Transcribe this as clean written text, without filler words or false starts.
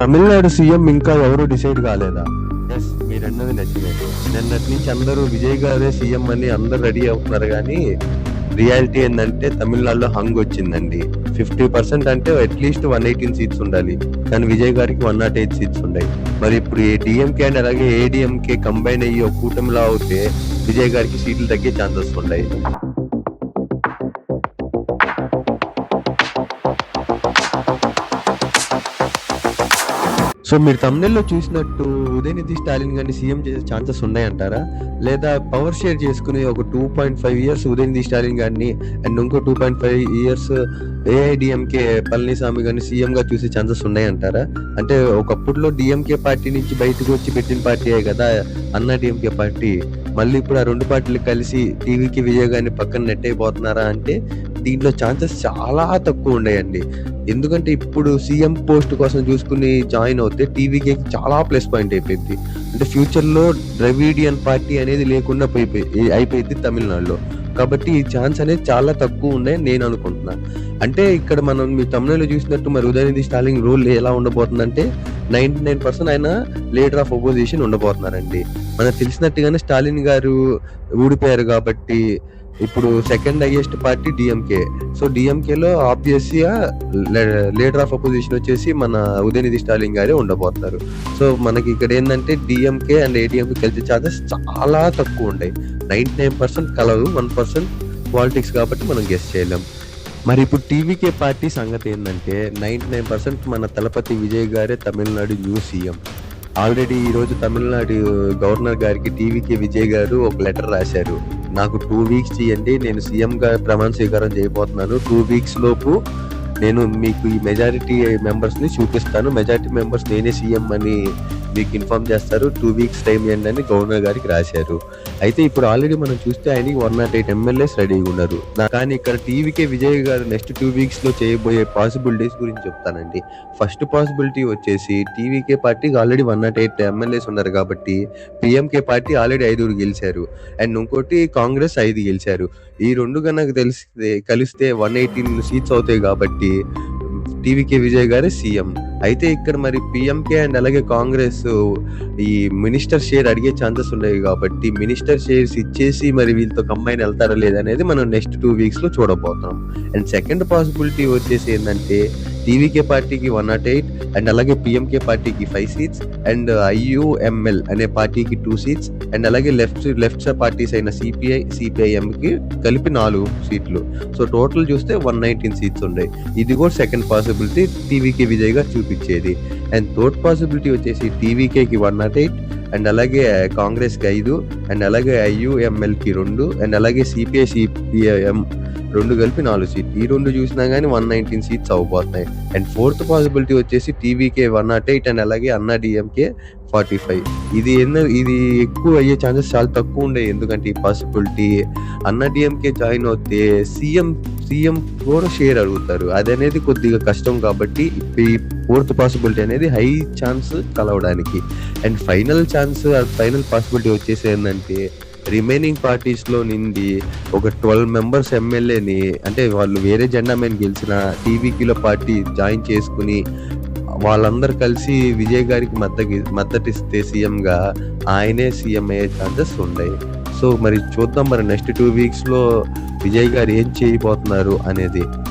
Tamil Nadu CM ఇంకా ఎవరు decide కాలేదా? ఎస్, మీరన్నది నిజమే. నిన్నటి నుంచి అందరూ విజయ్ గారే సీఎం అని అందరూ రెడీ అవుతున్నారు, కానీ రియాలిటీ ఏంటంటే తమిళనాడులో హంగ్ వచ్చిందండి. 50% అంటే అట్లీస్ట్ 118 సీట్స్ ఉండాలి, కానీ విజయ్ గారికి 108 సీట్స్ ఉన్నాయి. మరి ఇప్పుడు డిఎంకే అండ్ అలాగే ఏడిఎంకే కంబైన్ అయ్యి ఒక కూటమిలా అవుతే విజయ్ గారికి సీట్లు తగ్గే ఛాన్సెస్ ఉన్నాయి. సో మీరు తమిళలో చూసినట్టు ఉదయనిధి స్టాలిన్ గారిని సీఎం చేసే ఛాన్సెస్ ఉన్నాయంటారా? లేదా పవర్ షేర్ చేసుకుని ఒక 2.5 ఇయర్స్ ఉదయనిధి స్టాలిన్ గారిని అండ్ ఇంకో 2.5 ఇయర్స్ ఏఐడిఎంకే పళనిస్వామి గారిని సీఎం గా చూసే ఛాన్సెస్ ఉన్నాయంటారా? అంటే ఒకప్పుడులో డిఎంకే పార్టీ నుంచి బయటకు వచ్చి పెట్టిన పార్టీ కదా అన్నా డిఎంకే పార్టీ. మళ్ళీ ఇప్పుడు ఆ రెండు పార్టీలు కలిసి టీవీకి విజయ్ గారిని పక్కన నెట్టయిపోతున్నారా అంటే దీంట్లో ఛాన్సెస్ చాలా తక్కువ ఉన్నాయండి. ఎందుకంటే ఇప్పుడు సీఎం పోస్ట్ కోసం చూసుకుని జాయిన్ అవుతే టీవీకి చాలా ప్లస్ పాయింట్ అయిపోయింది. అంటే ఫ్యూచర్ లో ద్రవిడియన్ పార్టీ అనేది లేకుండా అయిపోయింది తమిళనాడులో. కాబట్టి ఈ ఛాన్స్ అనేది చాలా తక్కువ ఉన్నాయని నేను అనుకుంటున్నా. అంటే ఇక్కడ మనం మీ తమిళనాడులో చూసినట్టు మరి ఉదయనిధి స్టాలిన్ రోల్ ఎలా ఉండబోతుందంటే 99% ఆయన లీడర్ ఆఫ్ అపోజిషన్ ఉండబోతున్నారండి. మనకు తెలిసినట్టుగానే స్టాలిన్ గారు ఊడిపోయారు కాబట్టి ఇప్పుడు second highest party DMK. So డిఎంకేలో ఆబ్వియస్గా లీడర్ ఆఫ్ అపోజిషన్ వచ్చేసి మన ఉదయనిధి స్టాలిన్ గారే ఉండబోతున్నారు. సో మనకి ఇక్కడ ఏంటంటే డిఎంకే అండ్ ఏడిఎంకే కలిసే ఛాన్సెస్ చాలా తక్కువ ఉన్నాయి. 99% కలదు, 1% పాలిటిక్స్ కాబట్టి మనం గెస్ చేయలేం. మరి ఇప్పుడు టీవీకే పార్టీ సంగతి ఏంటంటే 99% మన తలపతి విజయ్ గారే తమిళనాడు న్యూ సీఎం. ఆల్రెడీ ఈరోజు తమిళనాడు గవర్నర్ గారికి టీవీకే విజయ్ గారు ఒక లెటర్ రాశారు. నాకు 2 వీక్స్ చేయండి, నేను సీఎంగా ప్రమాణ స్వీకారం చేయబోతున్నాను. 2 వీక్స్ లోపు నేను మీకు ఈ మెజారిటీ మెంబర్స్ని చూపిస్తాను, మెజారిటీ మెంబర్స్ నేనే సీఎం అని మీకు ఇన్ఫార్మ్ చేస్తారు, 2 వీక్స్ టైం ఇవ్వండి అని గవర్నర్ గారికి రాశారు. అయితే ఇప్పుడు ఆల్రెడీ మనం చూస్తే ఆయనకి 108 ఎమ్మెల్యేస్ రెడీగా ఉన్నారు. కానీ ఇక్కడ టీవీకే విజయ్ గారు నెక్స్ట్ 2 వీక్స్లో చేయబోయే పాసిబిలిటీస్ గురించి చెప్తానండి. ఫస్ట్ పాసిబిలిటీ వచ్చేసి టీవీకే పార్టీకి ఆల్రెడీ 108 ఎమ్మెల్యేస్ ఉన్నారు కాబట్టి పిఎంకే పార్టీ ఆల్రెడీ 5 గెలిచారు అండ్ ఇంకోటి కాంగ్రెస్ 5 గెలిచారు. ఈ రెండు కనుక కలిస్తే 118 సీట్స్ అవుతాయి కాబట్టి టీవీకే విజయ్ గారే సీఎం. అయితే ఇక్కడ మరి పిఎంకే అండ్ అలాగే కాంగ్రెస్ ఈ మినిస్టర్ షేర్ అడిగే ఛాన్సెస్ ఉన్నాయి కాబట్టి మినిస్టర్ షేర్స్ ఇచ్చేసి మరి వీళ్ళతో కంబైన్ వెళ్తారా లేదనేది మనం నెక్స్ట్ 2 వీక్స్ లో చూడబోతున్నాం. అండ్ సెకండ్ పాసిబిలిటీ వచ్చేసి ఏంటంటే టీవీకే పార్టీకి 108 అండ్ అలాగే పిఎంకే పార్టీకి 5 సీట్స్ అండ్ ఐయుఎంఎల్ అనే పార్టీకి 2 సీట్స్ అండ్ అలాగే లెఫ్ట్ పార్టీస్ అయిన సిపిఐ సిపిఐఎంకి కలిపి 4 సీట్లు. సో టోటల్ చూస్తే 119 సీట్స్ ఉన్నాయి. ఇది కూడా సెకండ్ పాసిబిలిటీ టీవీకే విజయ్ గారు చూపించేది. అండ్ థర్డ్ పాసిబిలిటీ వచ్చేసి టీవీకేకి 108 అండ్ అలాగే కాంగ్రెస్కి 5 అండ్ అలాగే ఐయుఎంఎల్కి 2 అండ్ అలాగే సిపిఐ సిపిఐఎం 2 కలిపి 4 సీట్లు. ఈ రెండు చూసినా కానీ 119 సీట్స్ అవ్వబోతున్నాయి. అండ్ ఫోర్త్ పాసిబిలిటీ వచ్చేసి టీవీకే 108 అండ్ అలాగే అన్నా డిఎంకే 45. ఇది ఎక్కువ అయ్యే ఛాన్సెస్ చాలా తక్కువ ఉండే. ఎందుకంటే ఈ పాసిబిలిటీ అన్నా డిఎంకే జాయిన్ అవుతే సీఎం కూడా షేర్ అడుగుతారు, అది అనేది కొద్దిగా కష్టం. కాబట్టి ఈ ఫోర్త్ పాసిబిలిటీ అనేది హై ఛాన్స్ కలవడానికి. అండ్ ఫైనల్ పాసిబిలిటీ వచ్చేసి ఏంటంటే రిమైనింగ్ పార్టీస్ లో నుండి ఒక 12 మెంబర్స్ ఎమ్మెల్యేని అంటే వాళ్ళు వేరే జెండా మీద గెలిచిన టీవీకీలో పార్టీ జాయిన్ చేసుకుని వాళ్ళందరూ కలిసి విజయ్ గారికి మద్దతిస్తే సీఎంగా ఆయనే సీఎం అయ్యే ఛాన్సెస్ ఉన్నాయి. సో మరి చూద్దాం మరి నెక్స్ట్ 2 వీక్స్ లో విజయ్ గారు ఏం చేయబోతున్నారు అనేది.